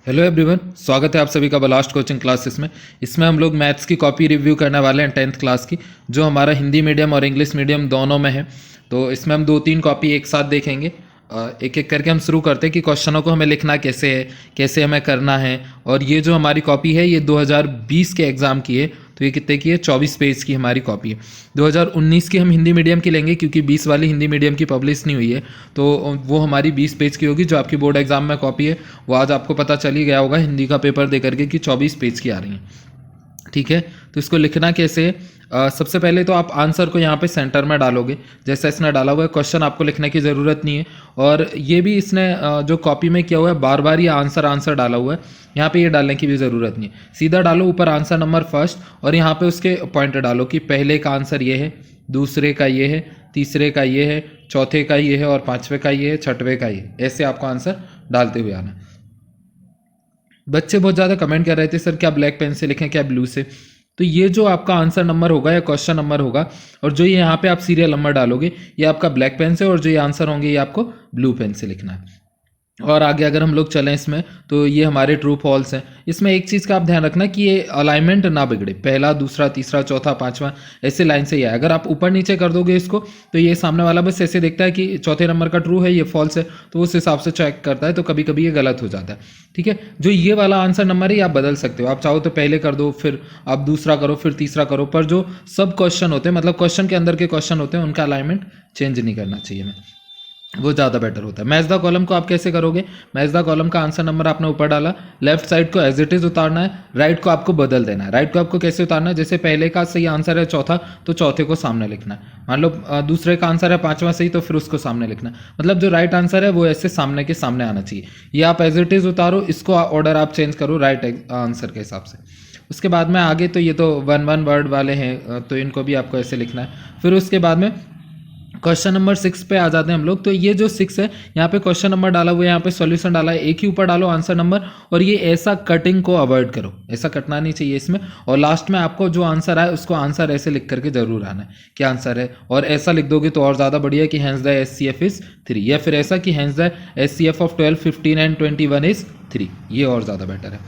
Hello everyone, स्वागत है आप सभी का बलास्ट कोचिंग क्लासेस में। इसमें हम लोग मैथ्स की कॉपी रिव्यू करने वाले हैं 10th क्लास की, जो हमारा हिंदी मीडियम और इंग्लिश मीडियम दोनों में है। तो इसमें हम 2-3 कॉपी एक साथ देखेंगे। एक एक करके हम शुरू करते हैं कि क्वेश्चनों को हमें लिखना कैसे है, कैसे हमें करना है। और ये जो हमारी कॉपी है ये 2020 के एग्ज़ाम की है, तो ये कितने की है? 24 पेज की हमारी कॉपी है। 2019 की हम हिंदी मीडियम की लेंगे क्योंकि 20 वाली हिंदी मीडियम की पब्लिश नहीं हुई है, तो वो हमारी 20 पेज की होगी। जो आपकी बोर्ड एग्जाम में कॉपी है वो आज आपको पता चल ही गया होगा हिंदी का पेपर दे करके कि 24 पेज की आ रही है। ठीक है, तो इसको लिखना कैसे है? सबसे पहले तो आप आंसर को यहाँ पे सेंटर में डालोगे, जैसा इसने डाला हुआ है। क्वेश्चन आपको लिखने की ज़रूरत नहीं है। और ये भी इसने जो कॉपी में किया हुआ है, बार बार ये आंसर डाला हुआ है, यहाँ पे ये डालने की भी ज़रूरत नहीं है। सीधा डालो ऊपर आंसर नंबर फर्स्ट, और यहाँ पे उसके पॉइंट डालो कि पहले का आंसर ये है, दूसरे का ये है, तीसरे का ये है, चौथे का ये है, और पाँचवें का ये है, छठवें का ये है। ऐसे आपको आंसर डालते हुए आना। बच्चे बहुत ज़्यादा कमेंट कर रहे थे, सर क्या ब्लैक पेन से लिखें, क्या ब्लू से? तो ये जो आपका आंसर नंबर होगा या क्वेश्चन नंबर होगा, और जो ये यहाँ पे आप सीरियल नंबर डालोगे, ये आपका ब्लैक पेन से, और जो ये आंसर होंगे ये आपको ब्लू पेन से लिखना है। और आगे अगर हम लोग चलें इसमें, तो ये हमारे ट्रू फॉल्स हैं। इसमें एक चीज़ का आप ध्यान रखना कि ये अलाइनमेंट ना बिगड़े, पहला, दूसरा, तीसरा, चौथा, पांचवा, ऐसे लाइन से ही है। अगर आप ऊपर नीचे कर दोगे इसको, तो ये सामने वाला बस ऐसे देखता है कि चौथे नंबर का ट्रू है, ये फॉल्स है, तो उस हिसाब से चेक करता है। तो कभी कभी ये गलत हो जाता है। ठीक है, जो ये वाला आंसर नंबर है ये आप बदल सकते हो। आप चाहो तो पहले कर दो, फिर आप दूसरा करो, फिर तीसरा करो, पर जो सब क्वेश्चन होते हैं, मतलब क्वेश्चन के अंदर के क्वेश्चन होते हैं, उनका अलाइनमेंट चेंज नहीं करना चाहिए हमें, वो ज़्यादा बेटर होता है। मैच द कॉलम को आप कैसे करोगे? मैच द कॉलम का आंसर नंबर आपने ऊपर डाला, लेफ्ट साइड को एज इट इज उतारना है, राइट को आपको बदल देना है। राइट को आपको कैसे उतारना है? जैसे पहले का सही आंसर है चौथा, तो चौथे को सामने लिखना है। मान लो दूसरे का आंसर है पांचवा सही, तो फिर उसको सामने लिखना है। मतलब जो राइट आंसर है वो ऐसे सामने के सामने आना चाहिए। ये आप एज इट इज उतारो, इसको ऑर्डर आप चेंज करो राइट आंसर के हिसाब से। उसके बाद में आगे तो ये तो 1-1 वर्ड वाले हैं, तो इनको भी आपको ऐसे लिखना है। फिर उसके बाद में क्वेश्चन नंबर 6 पे आ जाते हैं हम लोग। तो ये जो 6 है, यहाँ पे क्वेश्चन नंबर डाला हुआ है, यहाँ पे सॉल्यूशन डाला है, एक ही ऊपर डालो आंसर नंबर। और ये ऐसा कटिंग को अवॉइड करो, ऐसा कटना नहीं चाहिए इसमें। और लास्ट में आपको जो आंसर आए उसको आंसर ऐसे लिख करके जरूर आना है क्या आंसर है। और ऐसा लिख दोगे तो और ज़्यादा बढ़िया कि हैंस द SCF इज 3, या फिर ऐसा कि hence the SCF of 12, 15 and 21 is 3, ये और ज़्यादा बेटर है।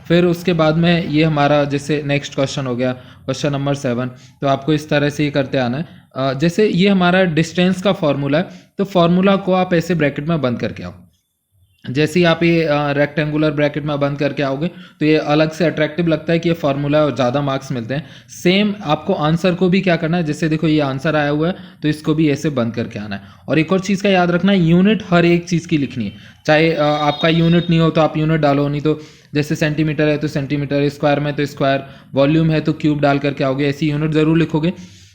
फिर उसके बाद में ये हमारा जैसे नेक्स्ट क्वेश्चन हो गया, क्वेश्चन नंबर 7। तो आपको इस तरह से ही करते आना है। जैसे ये हमारा डिस्टेंस का फॉर्मूला है, तो फॉर्मूला को आप ऐसे ब्रैकेट में बंद करके आओ। जैसे ही आप ये रेक्टेंगुलर ब्रैकेट में बंद करके आओगे, तो ये अलग से अट्रैक्टिव लगता है कि ये फॉर्मूला और ज़्यादा मार्क्स मिलते हैं। सेम आपको आंसर को भी क्या करना है, जैसे देखो ये आंसर आया हुआ है, तो इसको भी ऐसे बंद करके आना है। और एक और चीज़ का याद रखना है, यूनिट हर एक चीज़ की लिखनी है। चाहे आपका यूनिट नहीं हो तो आप यूनिट डालो, नहीं तो जैसे सेंटीमीटर है तो सेंटीमीटर, स्क्वायर में तो स्क्वायर, वॉल्यूम है तो क्यूब डाल करके आओगे, ऐसी यूनिट ज़रूर लिखोगे।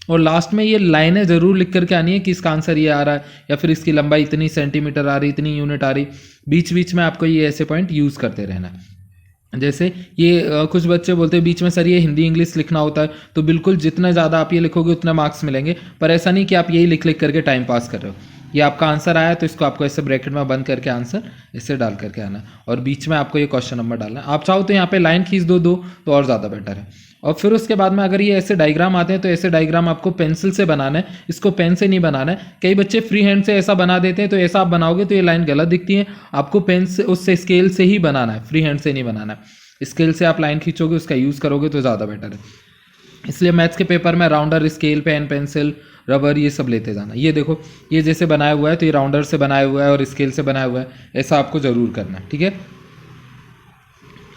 और लास्ट में ये लाइनें ज़रूर लिख करके आनी है कि इसका आंसर ये आ रहा है, या फिर इसकी लंबाई इतनी सेंटीमीटर आ रही, इतनी यूनिट आ रही। बीच बीच में आपको ये ऐसे पॉइंट यूज़ करते रहना है। जैसे ये कुछ बच्चे बोलते हैं बीच में सर ये हिंदी इंग्लिश लिखना होता है, तो बिल्कुल जितना ज़्यादा आप ये लिखोगे उतने मार्क्स मिलेंगे। पर ऐसा नहीं कि आप यही लिख लिख करके टाइम पास कर रहे हो। ये आपका आंसर आया तो इसको आपको ऐसे ब्रैकेट में बंद करके आंसर ऐसे डाल करके आना है, और बीच में आपको ये क्वेश्चन नंबर डालना है। आप चाहो तो यहाँ पे लाइन खींच दो तो और ज़्यादा बेटर है। और फिर उसके बाद में अगर ये ऐसे डायग्राम आते हैं, तो ऐसे डायग्राम आपको पेंसिल से बनाना है, इसको पेन से नहीं बनाना है। कई बच्चे फ्री हैंड से ऐसा बना देते हैं, तो ऐसा आप बनाओगे तो ये लाइन गलत दिखती है। आपको पेन से, उससे स्केल से ही बनाना है, फ्री हैंड से नहीं बनाना है। स्केल से आप लाइन खींचोगे, उसका यूज़ करोगे तो ज़्यादा बेटर है। इसलिए मैथ्स के पेपर में rounder, scale, pen, pencil, rubber, ये सब लेते जाना। ये देखो ये जैसे बनाया हुआ है, तो ये राउंडर से बनाया हुआ है और स्केल से बनाया हुआ है, ऐसा आपको ज़रूर करना है। ठीक है,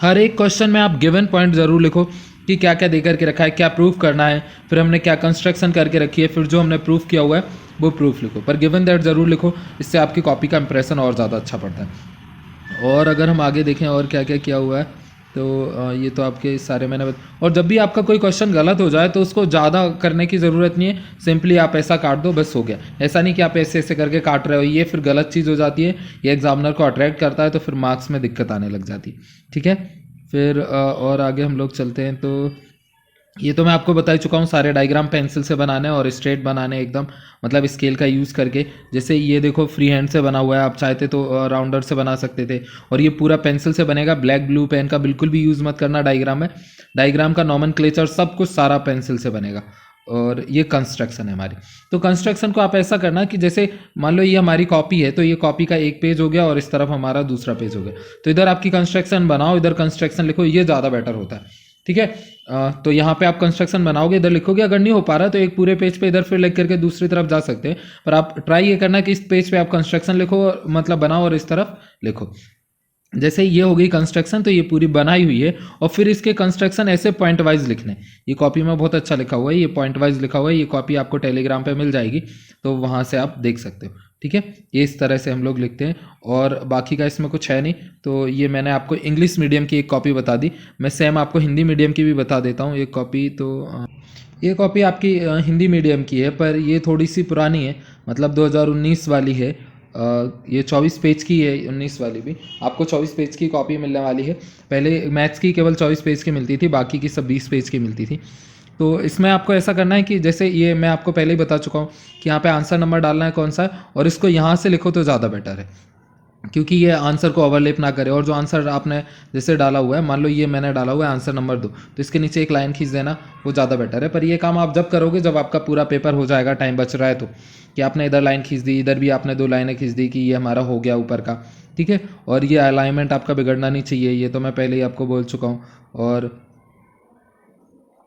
हर एक क्वेश्चन में आप गिवन पॉइंट ज़रूर लिखो कि क्या क्या दे करके रखा है, क्या प्रूफ करना है, फिर हमने क्या कंस्ट्रक्शन करके रखी है, फिर जो हमने प्रूफ किया हुआ है वो प्रूफ लिखो। पर गिवन दैट ज़रूर लिखो, इससे आपकी कॉपी का इंप्रेशन और ज़्यादा अच्छा पड़ता है। और अगर हम आगे देखें और क्या क्या किया हुआ है, तो ये तो आपके सारे मैंने और जब भी आपका कोई क्वेश्चन गलत हो जाए तो उसको ज़्यादा करने की ज़रूरत नहीं है, सिंपली आप ऐसा काट दो, बस हो गया। ऐसा नहीं कि आप ऐसे ऐसे करके काट रहे हो, ये फिर गलत चीज़ हो जाती है, ये एग्जामिनर को अट्रैक्ट करता है, तो फिर मार्क्स में दिक्कत आने लग जाती है। ठीक है, फिर और आगे हम लोग चलते हैं। तो ये तो मैं आपको बता ही चुका हूँ, सारे डायग्राम पेंसिल से बनाने और स्ट्रेट बनाने एकदम, मतलब स्केल का यूज़ करके। जैसे ये देखो फ्री हैंड से बना हुआ है, आप चाहते तो राउंडर से बना सकते थे, और ये पूरा पेंसिल से बनेगा। ब्लैक ब्लू पेन का बिल्कुल भी यूज़ मत करना डायग्राम में। डायग्राम का नॉमेनक्लेचर सब कुछ सारा पेंसिल से बनेगा। और ये कंस्ट्रक्शन है हमारी। तो कंस्ट्रक्शन को आप ऐसा करना कि जैसे मान लो ये हमारी कॉपी है, तो ये कॉपी का एक पेज हो गया और इस तरफ हमारा दूसरा पेज हो गया। तो इधर आपकी कंस्ट्रक्शन बनाओ, इधर कंस्ट्रक्शन लिखो, ये ज़्यादा बेटर होता है। ठीक है, तो यहाँ पे आप कंस्ट्रक्शन बनाओगे, इधर लिखोगे। अगर नहीं हो पा रहा तो एक पूरे पेज पे इधर फिर लिख करके दूसरी तरफ जा सकते हैं, पर आप ट्राई ये करना कि इस पेज पे आप कंस्ट्रक्शन लिखो, मतलब बनाओ और इस तरफ लिखो। जैसे ये हो गई कंस्ट्रक्शन, तो ये पूरी बनाई हुई है। और फिर इसके कंस्ट्रक्शन ऐसे पॉइंट वाइज लिखने। ये कॉपी में बहुत अच्छा लिखा हुआ है, ये पॉइंट वाइज लिखा हुआ है। ये कॉपी आपको टेलीग्राम पे मिल जाएगी, तो वहाँ से आप देख सकते हो। ठीक है, ये इस तरह से हम लोग लिखते हैं और बाकी का इसमें कुछ है नहीं। तो ये मैंने आपको इंग्लिश मीडियम की एक कॉपी बता दी, मैं सेम आपको हिंदी मीडियम की भी बता देता हूँ एक कॉपी। तो ये कॉपी आपकी हिंदी मीडियम की है, पर ये थोड़ी सी पुरानी है, मतलब 2019 वाली है। ये 24 पेज की है, 19 वाली भी। आपको 24 पेज की कॉपी मिलने वाली है। पहले मैथ्स की केवल 24 पेज की मिलती थी, बाकी की सब 20 पेज की मिलती थी। तो इसमें आपको ऐसा करना है कि जैसे ये मैं आपको पहले ही बता चुका हूँ कि यहाँ पे आंसर नंबर डालना है कौन सा है, और इसको यहाँ से लिखो तो ज़्यादा बेटर है, क्योंकि ये आंसर को ओवरलैप ना करे। और जो आंसर आपने जैसे डाला हुआ है, मान लो ये मैंने डाला हुआ है आंसर नंबर 2, तो इसके नीचे एक लाइन खींच देना, वो ज़्यादा बेटर है। पर ये काम आप जब करोगे जब आपका पूरा पेपर हो जाएगा, टाइम बच रहा है तो, कि आपने इधर लाइन खींच दी, इधर भी आपने 2 लाइनें खींच दी कि ये हमारा हो गया ऊपर का। ठीक है, और ये अलाइनमेंट आपका बिगड़ना नहीं चाहिए, ये तो मैं पहले ही आपको बोल चुका हूँ। और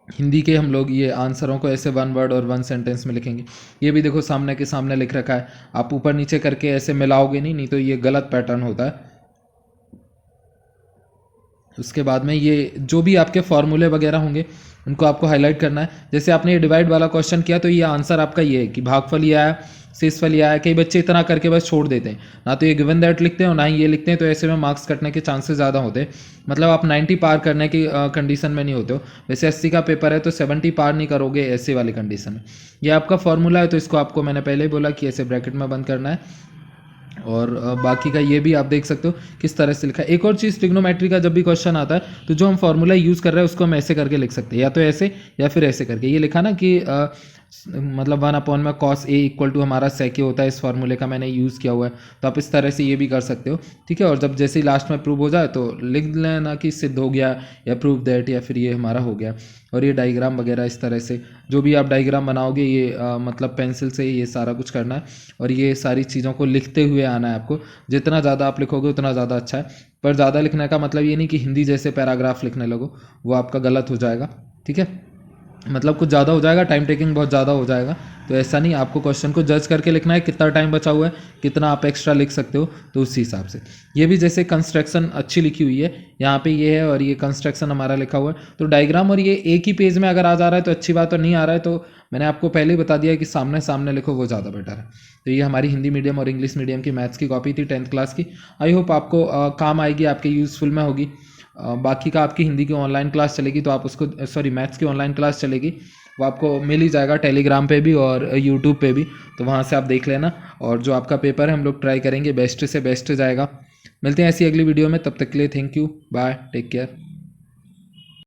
हिंदी के हम लोग ये आंसरों को ऐसे 1 वर्ड और 1 सेंटेंस में लिखेंगे। ये भी देखो सामने के सामने लिख रखा है, आप ऊपर नीचे करके ऐसे मिलाओगे नहीं तो ये गलत पैटर्न होता है। उसके बाद में ये जो भी आपके फॉर्मूले वगैरह होंगे उनको आपको हाईलाइट करना है। जैसे आपने ये डिवाइड वाला क्वेश्चन किया, तो ये आंसर आपका ये है कि भागफल ये आया, शेषफल ये आया। कई बच्चे इतना करके बस छोड़ देते हैं, ना तो ये गिवन दैट लिखते हैं और ना ही ये लिखते हैं, तो ऐसे में मार्क्स कटने के चांसेस ज़्यादा होते हैं। मतलब आप 90 पार करने की कंडीशन में नहीं होते हो। वैसे 80 का पेपर है तो 70 पार नहीं करोगे ऐसे वाली कंडीशन में। ये आपका फॉर्मूला है, तो इसको आपको मैंने पहले ही बोला कि ऐसे ब्रैकेट में बंद करना है। और बाकी का ये भी आप देख सकते हो किस तरह से लिखा है। एक और चीज़, ट्रिग्नोमेट्री का जब भी क्वेश्चन आता है तो जो हम फॉर्मूला यूज़ कर रहे हैं उसको हम ऐसे करके लिख सकते हैं, या तो ऐसे या फिर ऐसे करके। ये लिखा ना कि मतलब 1 में cos a इक्वल टू हमारा sec a होता है, इस फार्मूले का मैंने यूज़ किया हुआ है। तो आप इस तरह से ये भी कर सकते हो। ठीक है, और जब जैसे ही लास्ट में प्रूव हो जाए तो लिख लेना कि सिद्ध हो गया या प्रूव दैट, या फिर ये हमारा हो गया। और ये डायग्राम वगैरह इस तरह से जो भी आप डायग्राम बनाओगे, ये मतलब पेंसिल से ये सारा कुछ करना है। और ये सारी चीज़ों को लिखते हुए आना है आपको। जितना ज़्यादा आप लिखोगे उतना ज़्यादा अच्छा है। पर ज़्यादा लिखने का मतलब ये नहीं कि हिंदी जैसे पैराग्राफ लिखने लगो, वो आपका गलत हो जाएगा। ठीक है, मतलब कुछ ज़्यादा हो जाएगा, टाइम टेकिंग बहुत ज़्यादा हो जाएगा। तो ऐसा नहीं, आपको क्वेश्चन को जज करके लिखना है, कितना टाइम बचा हुआ है, कितना आप एक्स्ट्रा लिख सकते हो, तो उसी हिसाब से। ये भी जैसे कंस्ट्रक्शन अच्छी लिखी हुई है, यहाँ पे ये है और ये कंस्ट्रक्शन हमारा लिखा हुआ है। तो डायग्राम और ये एक ही पेज में अगर आ जा रहा है तो अच्छी बात, और नहीं आ रहा है तो मैंने आपको पहले ही बता दिया कि सामने सामने लिखो, वो ज़्यादा बेटर है। तो ये हमारी हिंदी मीडियम और इंग्लिश मीडियम की मैथ्स की कॉपी थी 10th क्लास की। आई होप आपको काम आएगी, आपके यूज़फुल में होगी। बाकी का आपकी हिंदी की ऑनलाइन क्लास चलेगी, तो आप उसको सॉरी मैथ्स की ऑनलाइन क्लास चलेगी, वो आपको मिल ही जाएगा टेलीग्राम पे भी और यूट्यूब पे भी, तो वहाँ से आप देख लेना। और जो आपका पेपर है हम लोग ट्राई करेंगे बेस्ट से बेस्ट जाएगा। मिलते हैं ऐसी अगली वीडियो में, तब तक के लिए thank you, bye, take care.